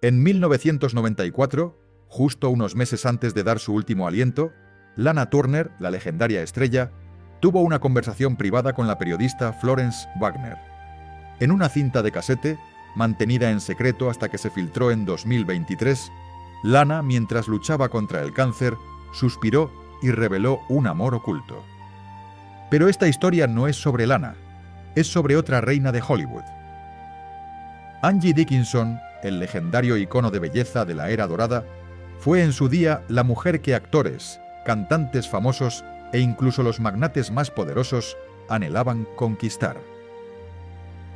En 1994, justo unos meses antes de dar su último aliento, Lana Turner, la legendaria estrella, tuvo una conversación privada con la periodista Florence Wagner. En una cinta de casete, mantenida en secreto hasta que se filtró en 2023, Lana, mientras luchaba contra el cáncer, suspiró y reveló un amor oculto. Pero esta historia no es sobre Lana, es sobre otra reina de Hollywood. Angie Dickinson, el legendario icono de belleza de la era dorada, fue en su día la mujer que actores, cantantes famosos e incluso los magnates más poderosos anhelaban conquistar.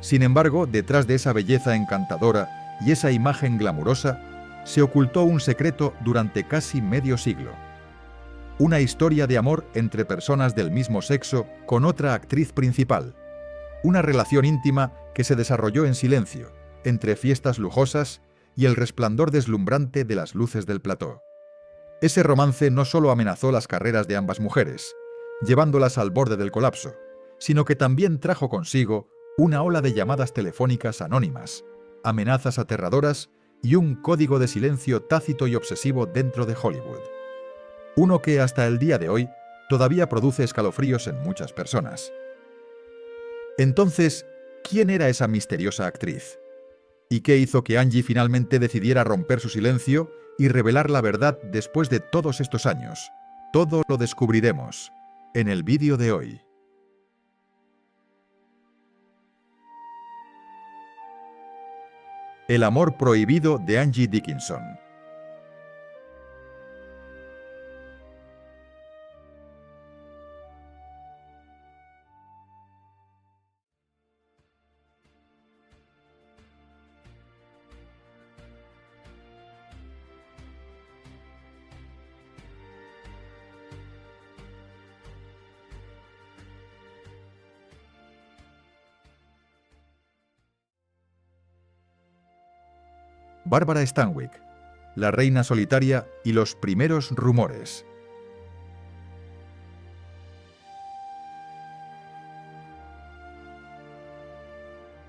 Sin embargo, detrás de esa belleza encantadora y esa imagen glamurosa, se ocultó un secreto durante casi medio siglo. Una historia de amor entre personas del mismo sexo con otra actriz principal. Una relación íntima que se desarrolló en silencio, entre fiestas lujosas y el resplandor deslumbrante de las luces del plató. Ese romance no solo amenazó las carreras de ambas mujeres, llevándolas al borde del colapso, sino que también trajo consigo una ola de llamadas telefónicas anónimas, amenazas aterradoras y un código de silencio tácito y obsesivo dentro de Hollywood. Uno que hasta el día de hoy todavía produce escalofríos en muchas personas. Entonces, ¿quién era esa misteriosa actriz? ¿Y qué hizo que Angie finalmente decidiera romper su silencio y revelar la verdad después de todos estos años? Todo lo descubriremos en el vídeo de hoy. El amor prohibido de Angie Dickinson. Barbara Stanwyck, la reina solitaria y los primeros rumores.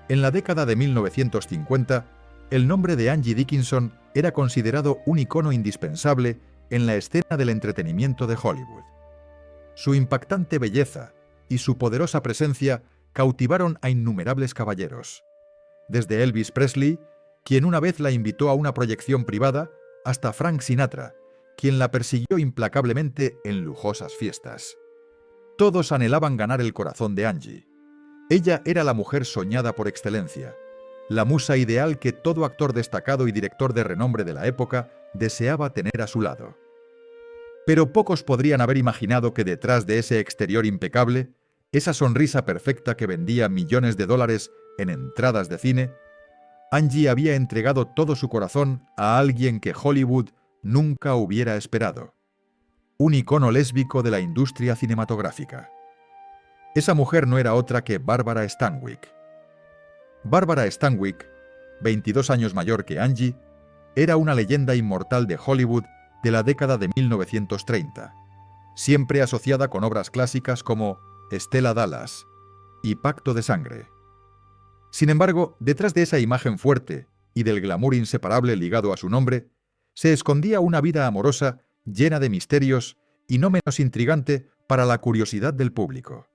En la década de 1950, el nombre de Angie Dickinson era considerado un icono indispensable en la escena del entretenimiento de Hollywood. Su impactante belleza y su poderosa presencia cautivaron a innumerables caballeros, desde Elvis Presley, quien una vez la invitó a una proyección privada, hasta Frank Sinatra, quien la persiguió implacablemente en lujosas fiestas. Todos anhelaban ganar el corazón de Angie. Ella era la mujer soñada por excelencia, la musa ideal que todo actor destacado y director de renombre de la época deseaba tener a su lado. Pero pocos podrían haber imaginado que detrás de ese exterior impecable, esa sonrisa perfecta que vendía millones de dólares en entradas de cine, Angie había entregado todo su corazón a alguien que Hollywood nunca hubiera esperado. Un icono lésbico de la industria cinematográfica. Esa mujer no era otra que Barbara Stanwyck. Barbara Stanwyck, 22 años mayor que Angie, era una leyenda inmortal de Hollywood de la década de 1930, siempre asociada con obras clásicas como Stella Dallas y Pacto de Sangre. Sin embargo, detrás de esa imagen fuerte y del glamour inseparable ligado a su nombre, se escondía una vida amorosa llena de misterios y no menos intrigante para la curiosidad del público.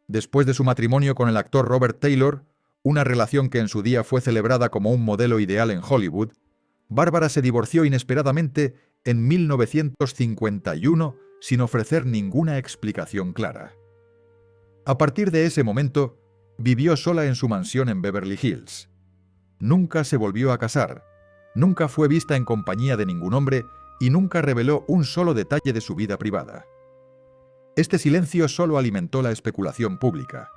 Después de su matrimonio con el actor Robert Taylor, una relación que en su día fue celebrada como un modelo ideal en Hollywood, Bárbara se divorció inesperadamente en 1951 sin ofrecer ninguna explicación clara. A partir de ese momento, vivió sola en su mansión en Beverly Hills. Nunca se volvió a casar, nunca fue vista en compañía de ningún hombre y nunca reveló un solo detalle de su vida privada. Este silencio solo alimentó la especulación pública.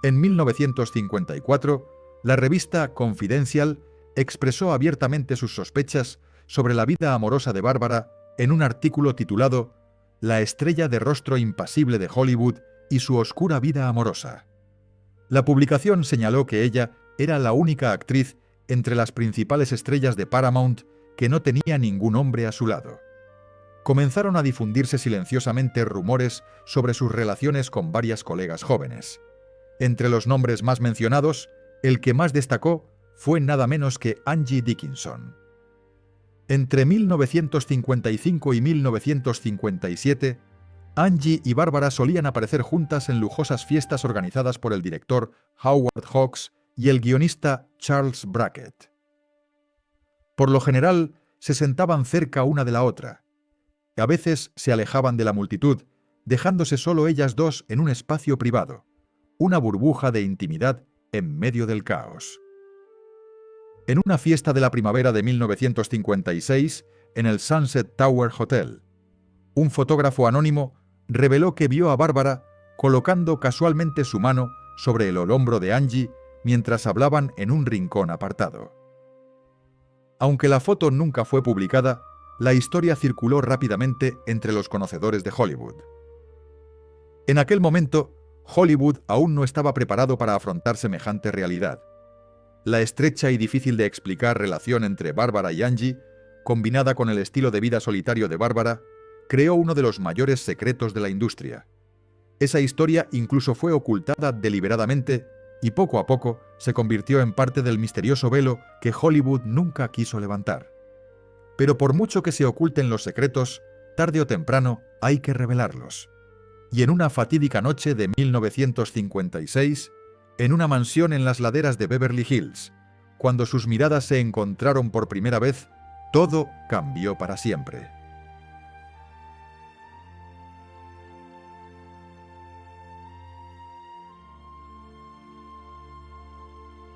En 1954, la revista Confidential expresó abiertamente sus sospechas sobre la vida amorosa de Bárbara en un artículo titulado «La estrella de rostro impasible de Hollywood y su oscura vida amorosa». La publicación señaló que ella era la única actriz entre las principales estrellas de Paramount que no tenía ningún hombre a su lado. Comenzaron a difundirse silenciosamente rumores sobre sus relaciones con varias colegas jóvenes. Entre los nombres más mencionados, el que más destacó fue nada menos que Angie Dickinson. Entre 1955 y 1957, Angie y Barbara solían aparecer juntas en lujosas fiestas organizadas por el director Howard Hawks y el guionista Charles Brackett. Por lo general, se sentaban cerca una de la otra. A veces se alejaban de la multitud, dejándose solo ellas dos en un espacio privado, una burbuja de intimidad en medio del caos. En una fiesta de la primavera de 1956, en el Sunset Tower Hotel, un fotógrafo anónimo reveló que vio a Barbara colocando casualmente su mano sobre el hombro de Angie mientras hablaban en un rincón apartado. Aunque la foto nunca fue publicada, la historia circuló rápidamente entre los conocedores de Hollywood. En aquel momento, Hollywood aún no estaba preparado para afrontar semejante realidad. La estrecha y difícil de explicar relación entre Barbara y Angie, combinada con el estilo de vida solitario de Barbara, creó uno de los mayores secretos de la industria. Esa historia incluso fue ocultada deliberadamente y poco a poco se convirtió en parte del misterioso velo que Hollywood nunca quiso levantar. Pero por mucho que se oculten los secretos, tarde o temprano hay que revelarlos. Y en una fatídica noche de 1956, en una mansión en las laderas de Beverly Hills, cuando sus miradas se encontraron por primera vez, todo cambió para siempre.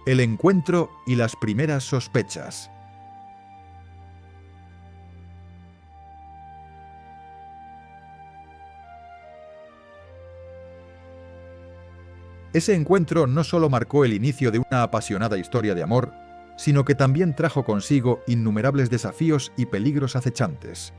El encuentro y las primeras sospechas. Ese encuentro no solo marcó el inicio de una apasionada historia de amor, sino que también trajo consigo innumerables desafíos y peligros acechantes.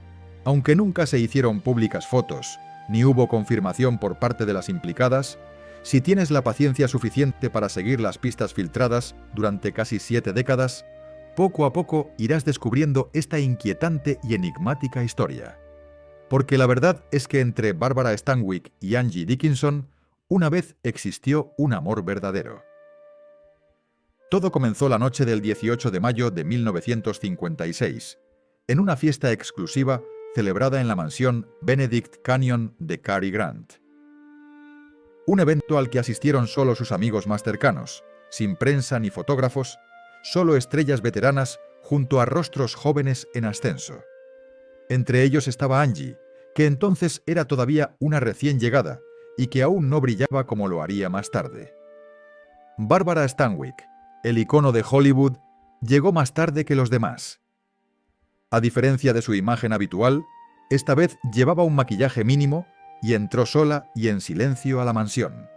Aunque nunca se hicieron públicas fotos, ni hubo confirmación por parte de las implicadas, si tienes la paciencia suficiente para seguir las pistas filtradas durante casi 7 décadas, poco a poco irás descubriendo esta inquietante y enigmática historia. Porque la verdad es que entre Barbara Stanwyck y Angie Dickinson, una vez existió un amor verdadero. Todo comenzó la noche del 18 de mayo de 1956, en una fiesta exclusiva celebrada en la mansión Benedict Canyon de Cary Grant. Un evento al que asistieron solo sus amigos más cercanos, sin prensa ni fotógrafos, solo estrellas veteranas junto a rostros jóvenes en ascenso. Entre ellos estaba Angie, que entonces era todavía una recién llegada y que aún no brillaba como lo haría más tarde. Barbara Stanwyck, el icono de Hollywood, llegó más tarde que los demás. A diferencia de su imagen habitual, esta vez llevaba un maquillaje mínimo y entró sola y en silencio a la mansión.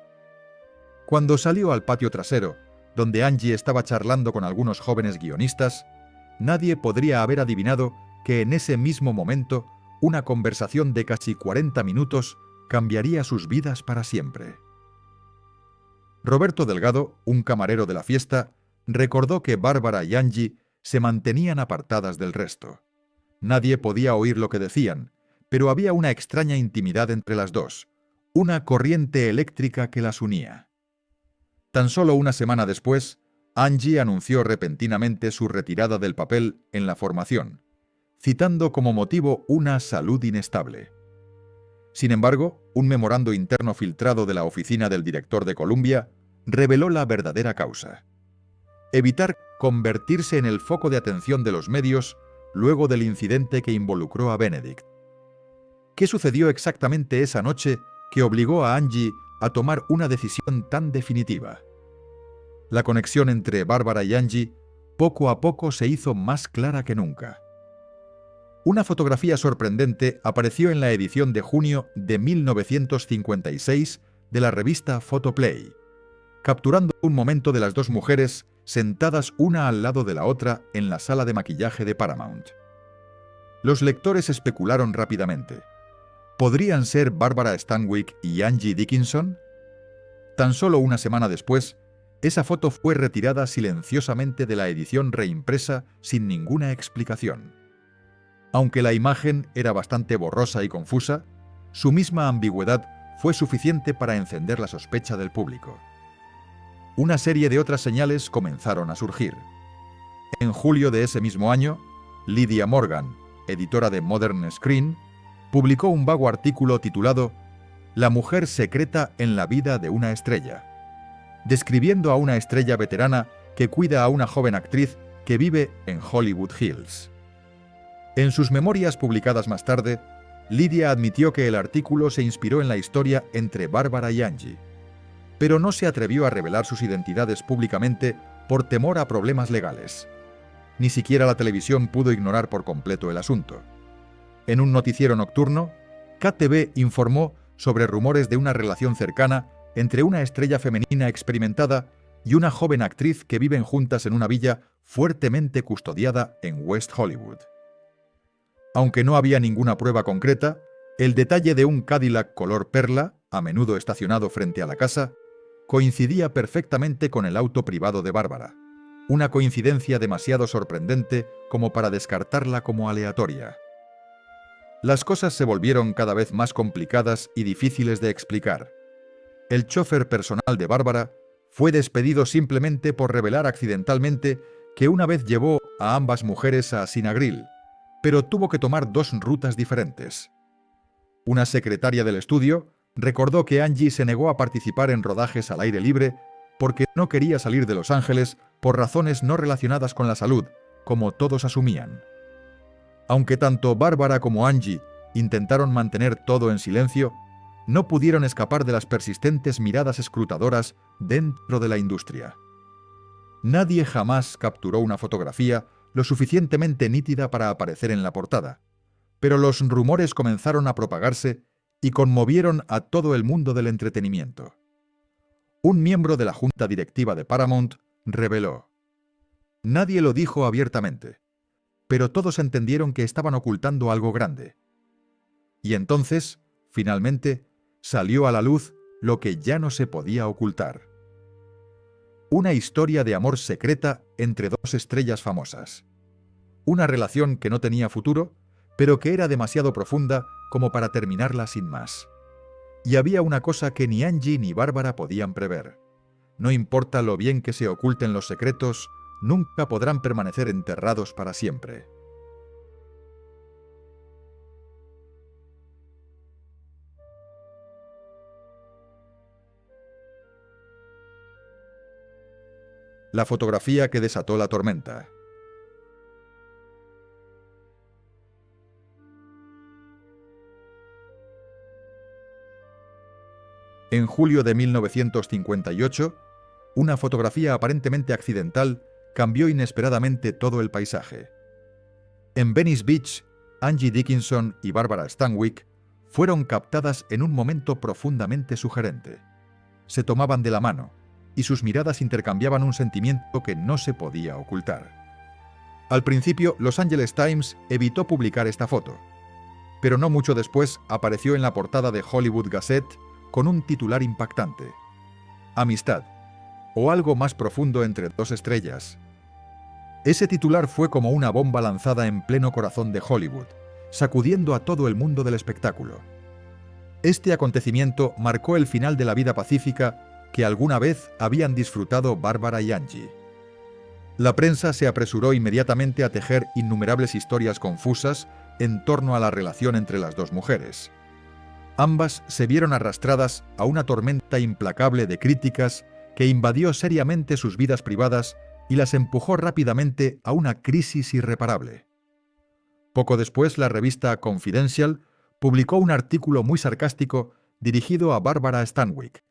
Cuando salió al patio trasero, donde Angie estaba charlando con algunos jóvenes guionistas, nadie podría haber adivinado que en ese mismo momento una conversación de casi 40 minutos cambiaría sus vidas para siempre. Roberto Delgado, un camarero de la fiesta, recordó que Bárbara y Angie se mantenían apartadas del resto. Nadie podía oír lo que decían, pero había una extraña intimidad entre las dos, una corriente eléctrica que las unía. Tan solo una semana después, Angie anunció repentinamente su retirada del papel en la formación, citando como motivo una salud inestable. Sin embargo, un memorando interno filtrado de la oficina del director de Columbia reveló la verdadera causa: evitar convertirse en el foco de atención de los medios luego del incidente que involucró a Benedict. ¿Qué sucedió exactamente esa noche que obligó a Angie a tomar una decisión tan definitiva? La conexión entre Bárbara y Angie poco a poco se hizo más clara que nunca. Una fotografía sorprendente apareció en la edición de junio de 1956 de la revista Photoplay, capturando un momento de las dos mujeres sentadas una al lado de la otra en la sala de maquillaje de Paramount. Los lectores especularon rápidamente. ¿Podrían ser Barbara Stanwyck y Angie Dickinson? Tan solo una semana después, esa foto fue retirada silenciosamente de la edición reimpresa sin ninguna explicación. Aunque la imagen era bastante borrosa y confusa, su misma ambigüedad fue suficiente para encender la sospecha del público. Una serie de otras señales comenzaron a surgir. En julio de ese mismo año, Lydia Morgan, editora de Modern Screen, publicó un vago artículo titulado La mujer secreta en la vida de una estrella, describiendo a una estrella veterana que cuida a una joven actriz que vive en Hollywood Hills. En sus memorias publicadas más tarde, Lydia admitió que el artículo se inspiró en la historia entre Barbara y Angie, pero no se atrevió a revelar sus identidades públicamente por temor a problemas legales. Ni siquiera la televisión pudo ignorar por completo el asunto. En un noticiero nocturno, KTV informó sobre rumores de una relación cercana entre una estrella femenina experimentada y una joven actriz que viven juntas en una villa fuertemente custodiada en West Hollywood. Aunque no había ninguna prueba concreta, el detalle de un Cadillac color perla, a menudo estacionado frente a la casa, coincidía perfectamente con el auto privado de Barbara, una coincidencia demasiado sorprendente como para descartarla como aleatoria. Las cosas se volvieron cada vez más complicadas y difíciles de explicar. El chófer personal de Barbara fue despedido simplemente por revelar accidentalmente que una vez llevó a ambas mujeres a Sinagril, pero tuvo que tomar dos rutas diferentes. Una secretaria del estudio recordó que Angie se negó a participar en rodajes al aire libre porque no quería salir de Los Ángeles por razones no relacionadas con la salud, como todos asumían. Aunque tanto Barbara como Angie intentaron mantener todo en silencio, no pudieron escapar de las persistentes miradas escrutadoras dentro de la industria. Nadie jamás capturó una fotografía lo suficientemente nítida para aparecer en la portada, pero los rumores comenzaron a propagarse y conmovieron a todo el mundo del entretenimiento. Un miembro de la junta directiva de Paramount reveló: nadie lo dijo abiertamente, pero todos entendieron que estaban ocultando algo grande. Y entonces, finalmente, salió a la luz lo que ya no se podía ocultar. Una historia de amor secreta entre dos estrellas famosas. Una relación que no tenía futuro, pero que era demasiado profunda como para terminarla sin más. Y había una cosa que ni Angie ni Bárbara podían prever. No importa lo bien que se oculten los secretos, nunca podrán permanecer enterrados para siempre. La fotografía que desató la tormenta. En julio de 1958, una fotografía aparentemente accidental cambió inesperadamente todo el paisaje. En Venice Beach, Angie Dickinson y Barbara Stanwyck fueron captadas en un momento profundamente sugerente. Se tomaban de la mano, y sus miradas intercambiaban un sentimiento que no se podía ocultar. Al principio, Los Angeles Times evitó publicar esta foto, pero no mucho después apareció en la portada de Hollywood Gazette con un titular impactante: Amistad, o algo más profundo entre dos estrellas. Ese titular fue como una bomba lanzada en pleno corazón de Hollywood, sacudiendo a todo el mundo del espectáculo. Este acontecimiento marcó el final de la vida pacífica que alguna vez habían disfrutado Barbara y Angie. La prensa se apresuró inmediatamente a tejer innumerables historias confusas en torno a la relación entre las dos mujeres. Ambas se vieron arrastradas a una tormenta implacable de críticas que invadió seriamente sus vidas privadas y las empujó rápidamente a una crisis irreparable. Poco después, la revista Confidential publicó un artículo muy sarcástico dirigido a Barbara Stanwyck,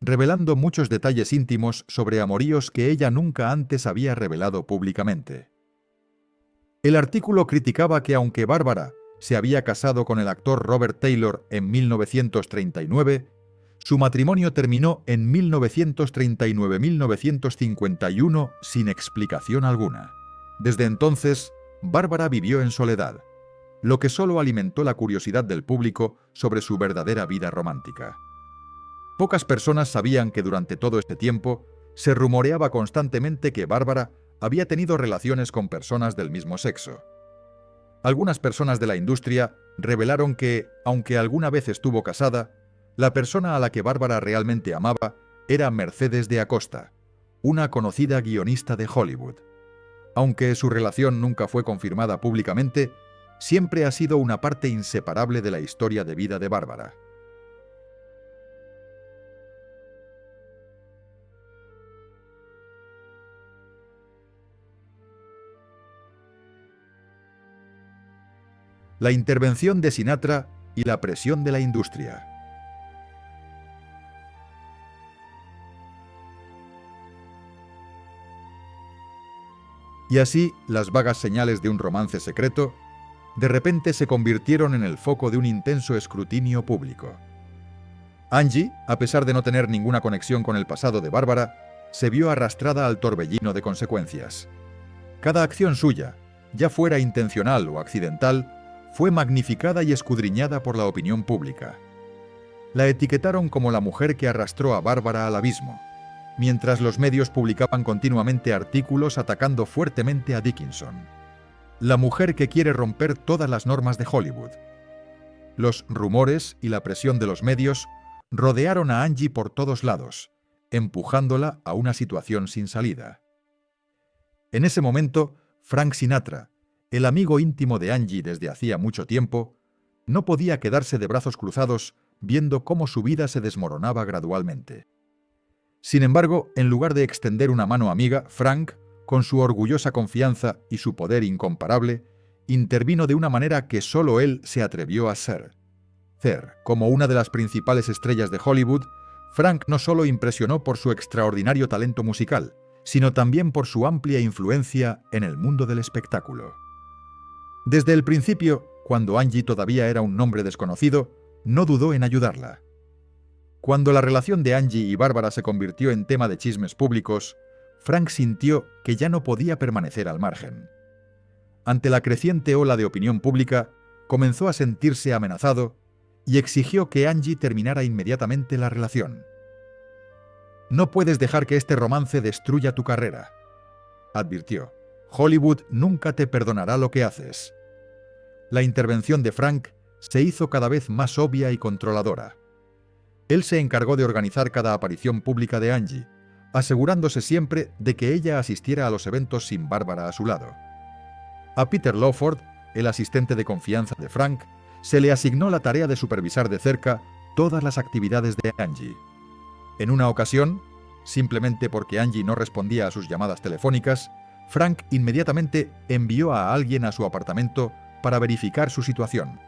revelando muchos detalles íntimos sobre amoríos que ella nunca antes había revelado públicamente. El artículo criticaba que aunque Barbara se había casado con el actor Robert Taylor en 1939, su matrimonio terminó en 1939-1951 sin explicación alguna. Desde entonces, Barbara vivió en soledad, lo que solo alimentó la curiosidad del público sobre su verdadera vida romántica. Pocas personas sabían que durante todo este tiempo se rumoreaba constantemente que Barbara había tenido relaciones con personas del mismo sexo. Algunas personas de la industria revelaron que, aunque alguna vez estuvo casada, la persona a la que Barbara realmente amaba era Mercedes de Acosta, una conocida guionista de Hollywood. Aunque su relación nunca fue confirmada públicamente, siempre ha sido una parte inseparable de la historia de vida de Barbara. La intervención de Sinatra y la presión de la industria. Y así, las vagas señales de un romance secreto, de repente se convirtieron en el foco de un intenso escrutinio público. Angie, a pesar de no tener ninguna conexión con el pasado de Barbara, se vio arrastrada al torbellino de consecuencias. Cada acción suya, ya fuera intencional o accidental, fue magnificada y escudriñada por la opinión pública. La etiquetaron como la mujer que arrastró a Barbara al abismo, mientras los medios publicaban continuamente artículos atacando fuertemente a Dickinson. La mujer que quiere romper todas las normas de Hollywood. Los rumores y la presión de los medios rodearon a Angie por todos lados, empujándola a una situación sin salida. En ese momento, Frank Sinatra, el amigo íntimo de Angie desde hacía mucho tiempo, no podía quedarse de brazos cruzados viendo cómo su vida se desmoronaba gradualmente. Sin embargo, en lugar de extender una mano amiga, Frank, con su orgullosa confianza y su poder incomparable, intervino de una manera que solo él se atrevió a hacer. Como una de las principales estrellas de Hollywood, Frank no solo impresionó por su extraordinario talento musical, sino también por su amplia influencia en el mundo del espectáculo. Desde el principio, cuando Angie todavía era un nombre desconocido, no dudó en ayudarla. Cuando la relación de Angie y Barbara se convirtió en tema de chismes públicos, Frank sintió que ya no podía permanecer al margen. Ante la creciente ola de opinión pública, comenzó a sentirse amenazado y exigió que Angie terminara inmediatamente la relación. «No puedes dejar que este romance destruya tu carrera», advirtió. «Hollywood nunca te perdonará lo que haces». La intervención de Frank se hizo cada vez más obvia y controladora. Él se encargó de organizar cada aparición pública de Angie, asegurándose siempre de que ella asistiera a los eventos sin Barbara a su lado. A Peter Lawford, el asistente de confianza de Frank, se le asignó la tarea de supervisar de cerca todas las actividades de Angie. En una ocasión, simplemente porque Angie no respondía a sus llamadas telefónicas, Frank inmediatamente envió a alguien a su apartamento para verificar su situación.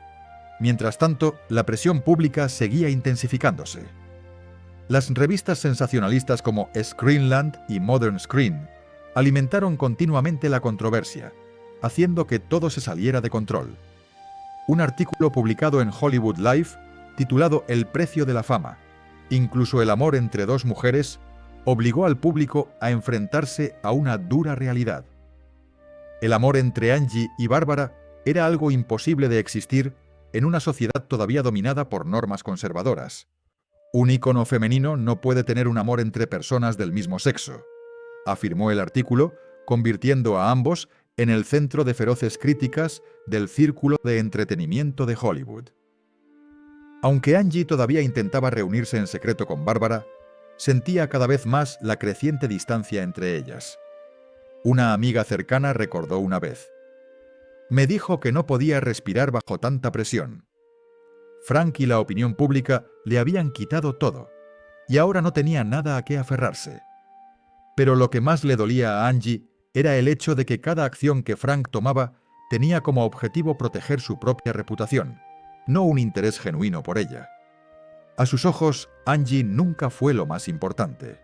Mientras tanto, la presión pública seguía intensificándose. Las revistas sensacionalistas como Screenland y Modern Screen alimentaron continuamente la controversia, haciendo que todo se saliera de control. Un artículo publicado en Hollywood Life, titulado El precio de la fama, incluso el amor entre dos mujeres, obligó al público a enfrentarse a una dura realidad. El amor entre Angie y Barbara era algo imposible de existir en una sociedad todavía dominada por normas conservadoras. Un ícono femenino no puede tener un amor entre personas del mismo sexo, afirmó el artículo, convirtiendo a ambos en el centro de feroces críticas del círculo de entretenimiento de Hollywood. Aunque Angie todavía intentaba reunirse en secreto con Barbara, sentía cada vez más la creciente distancia entre ellas. Una amiga cercana recordó una vez: «Me dijo que no podía respirar bajo tanta presión». Frank y la opinión pública le habían quitado todo, y ahora no tenía nada a qué aferrarse. Pero lo que más le dolía a Angie era el hecho de que cada acción que Frank tomaba tenía como objetivo proteger su propia reputación, no un interés genuino por ella. A sus ojos, Angie nunca fue lo más importante.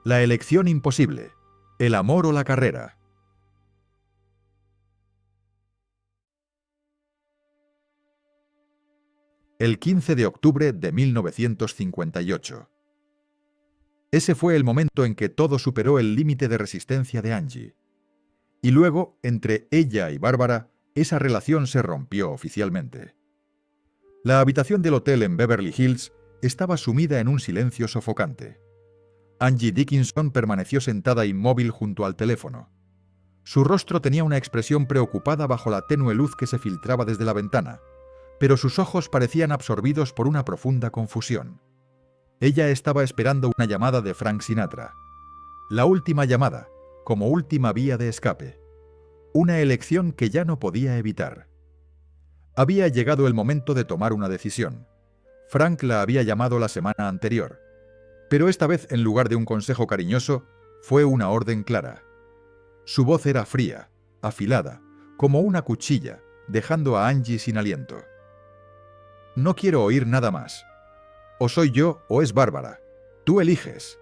La elección imposible, el amor o la carrera. El 15 de octubre de 1958. Ese fue el momento en que todo superó el límite de resistencia de Angie. Y luego, entre ella y Barbara, esa relación se rompió oficialmente. La habitación del hotel en Beverly Hills estaba sumida en un silencio sofocante. Angie Dickinson permaneció sentada inmóvil junto al teléfono. Su rostro tenía una expresión preocupada bajo la tenue luz que se filtraba desde la ventana, pero sus ojos parecían absorbidos por una profunda confusión. Ella estaba esperando una llamada de Frank Sinatra. La última llamada, como última vía de escape. Una elección que ya no podía evitar. Había llegado el momento de tomar una decisión. Frank la había llamado la semana anterior, pero esta vez, en lugar de un consejo cariñoso, fue una orden clara. Su voz era fría, afilada, como una cuchilla, dejando a Angie sin aliento. «No quiero oír nada más. O soy yo o es Bárbara. Tú eliges».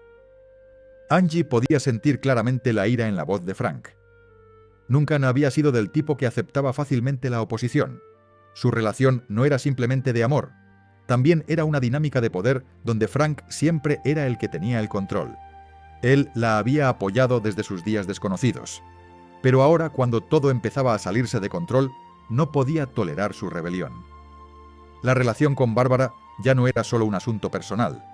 Angie podía sentir claramente la ira en la voz de Frank. Nunca había sido del tipo que aceptaba fácilmente la oposición. Su relación no era simplemente de amor, también era una dinámica de poder donde Frank siempre era el que tenía el control. Él la había apoyado desde sus días desconocidos, pero ahora, cuando todo empezaba a salirse de control, no podía tolerar su rebelión. La relación con Bárbara ya no era solo un asunto personal.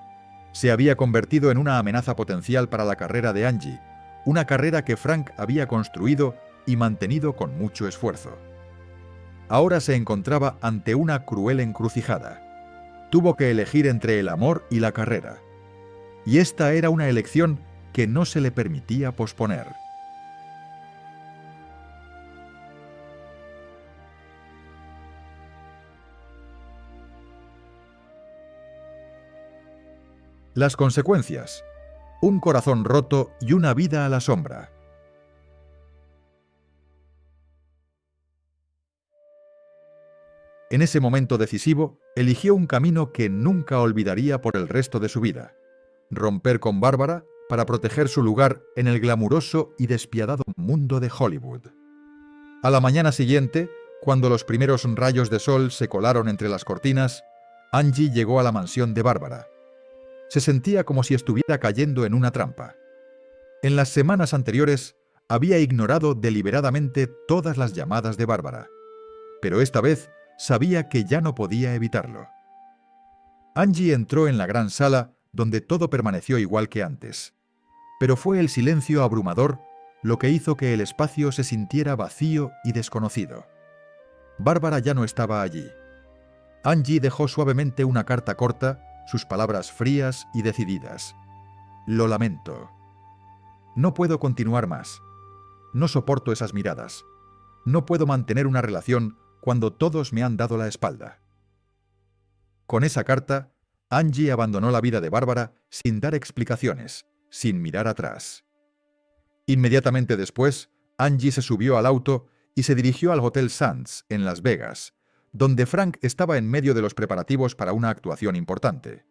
Se había convertido en una amenaza potencial para la carrera de Angie, una carrera que Frank había construido y mantenido con mucho esfuerzo. Ahora se encontraba ante una cruel encrucijada. Tuvo que elegir entre el amor y la carrera. Y esta era una elección que no se le permitía posponer. Las consecuencias: un corazón roto y una vida a la sombra. En ese momento decisivo, eligió un camino que nunca olvidaría por el resto de su vida: romper con Bárbara para proteger su lugar en el glamuroso y despiadado mundo de Hollywood. A la mañana siguiente, cuando los primeros rayos de sol se colaron entre las cortinas, Angie llegó a la mansión de Bárbara. Se sentía como si estuviera cayendo en una trampa. En las semanas anteriores, había ignorado deliberadamente todas las llamadas de Bárbara, pero esta vez sabía que ya no podía evitarlo. Angie entró en la gran sala, donde todo permaneció igual que antes, pero fue el silencio abrumador lo que hizo que el espacio se sintiera vacío y desconocido. Bárbara ya no estaba allí. Angie dejó suavemente una carta corta, sus palabras frías y decididas. «Lo lamento. No puedo continuar más. No soporto esas miradas. No puedo mantener una relación cuando todos me han dado la espalda». Con esa carta, Angie abandonó la vida de Bárbara sin dar explicaciones, sin mirar atrás. Inmediatamente después, Angie se subió al auto y se dirigió al Hotel Sands, en Las Vegas, donde Frank estaba en medio de los preparativos para una actuación importante.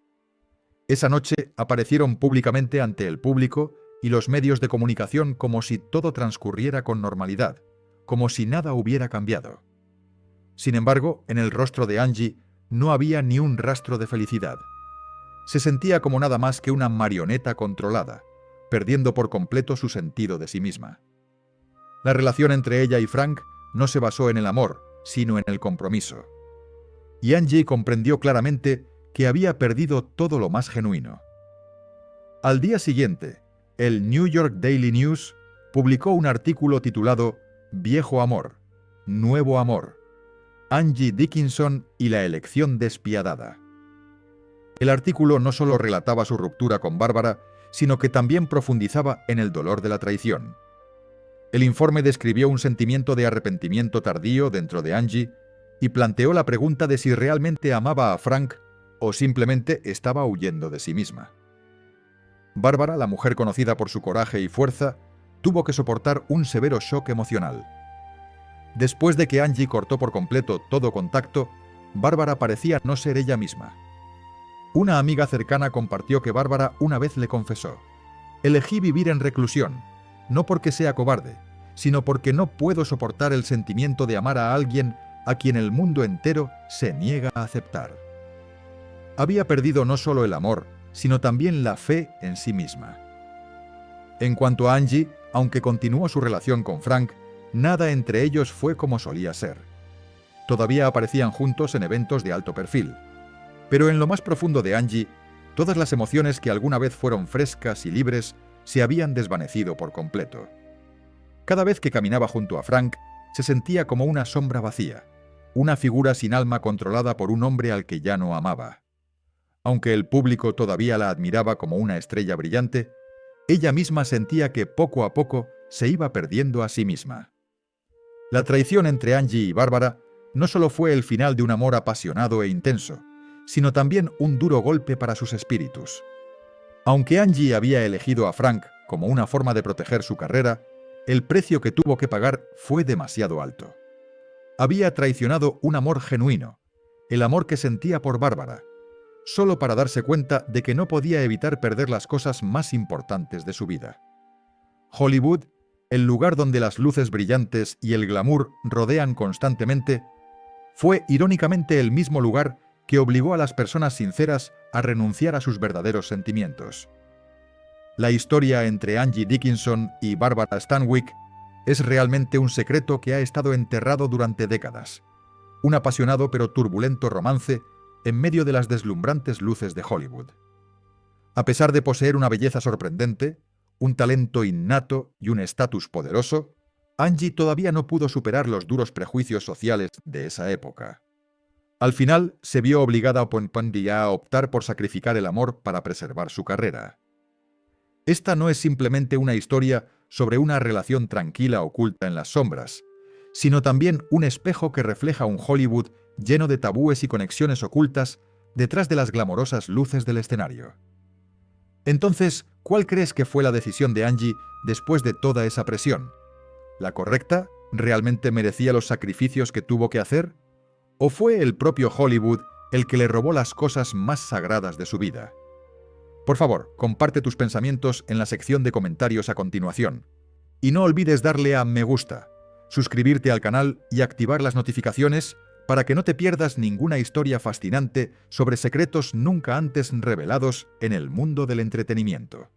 Esa noche aparecieron públicamente ante el público y los medios de comunicación como si todo transcurriera con normalidad, como si nada hubiera cambiado. Sin embargo, en el rostro de Angie no había ni un rastro de felicidad. Se sentía como nada más que una marioneta controlada, perdiendo por completo su sentido de sí misma. La relación entre ella y Frank no se basó en el amor, sino en el compromiso. Y Angie comprendió claramente que había perdido todo lo más genuino. Al día siguiente, el New York Daily News publicó un artículo titulado «Viejo amor, nuevo amor. Angie Dickinson y la elección despiadada». El artículo no solo relataba su ruptura con Bárbara, sino que también profundizaba en el dolor de la traición. El informe describió un sentimiento de arrepentimiento tardío dentro de Angie y planteó la pregunta de si realmente amaba a Frank o simplemente estaba huyendo de sí misma. Bárbara, la mujer conocida por su coraje y fuerza, tuvo que soportar un severo shock emocional. Después de que Angie cortó por completo todo contacto, Bárbara parecía no ser ella misma. Una amiga cercana compartió que Bárbara una vez le confesó: «Elegí vivir en reclusión, no porque sea cobarde, sino porque no puedo soportar el sentimiento de amar a alguien a quien el mundo entero se niega a aceptar». Había perdido no solo el amor, sino también la fe en sí misma. En cuanto a Angie, aunque continuó su relación con Frank, nada entre ellos fue como solía ser. Todavía aparecían juntos en eventos de alto perfil. Pero en lo más profundo de Angie, todas las emociones que alguna vez fueron frescas y libres se habían desvanecido por completo. Cada vez que caminaba junto a Frank, se sentía como una sombra vacía, una figura sin alma controlada por un hombre al que ya no amaba. Aunque el público todavía la admiraba como una estrella brillante, ella misma sentía que poco a poco se iba perdiendo a sí misma. La traición entre Angie y Bárbara no solo fue el final de un amor apasionado e intenso, sino también un duro golpe para sus espíritus. Aunque Angie había elegido a Frank como una forma de proteger su carrera, el precio que tuvo que pagar fue demasiado alto. Había traicionado un amor genuino, el amor que sentía por Bárbara, solo para darse cuenta de que no podía evitar perder las cosas más importantes de su vida. Hollywood, el lugar donde las luces brillantes y el glamour rodean constantemente, fue irónicamente el mismo lugar que obligó a las personas sinceras a renunciar a sus verdaderos sentimientos. La historia entre Angie Dickinson y Barbara Stanwyck es realmente un secreto que ha estado enterrado durante décadas. Un apasionado pero turbulento romance en medio de las deslumbrantes luces de Hollywood. A pesar de poseer una belleza sorprendente, un talento innato y un estatus poderoso, Angie todavía no pudo superar los duros prejuicios sociales de esa época. Al final, se vio obligada a optar por sacrificar el amor para preservar su carrera. Esta no es simplemente una historia sobre una relación tranquila oculta en las sombras, sino también un espejo que refleja un Hollywood lleno de tabúes y conexiones ocultas detrás de las glamorosas luces del escenario. Entonces, ¿cuál crees que fue la decisión de Angie después de toda esa presión? ¿La correcta? ¿Realmente merecía los sacrificios que tuvo que hacer? ¿O fue el propio Hollywood el que le robó las cosas más sagradas de su vida? Por favor, comparte tus pensamientos en la sección de comentarios a continuación. Y no olvides darle a me gusta, suscribirte al canal y activar las notificaciones para que no te pierdas ninguna historia fascinante sobre secretos nunca antes revelados en el mundo del entretenimiento.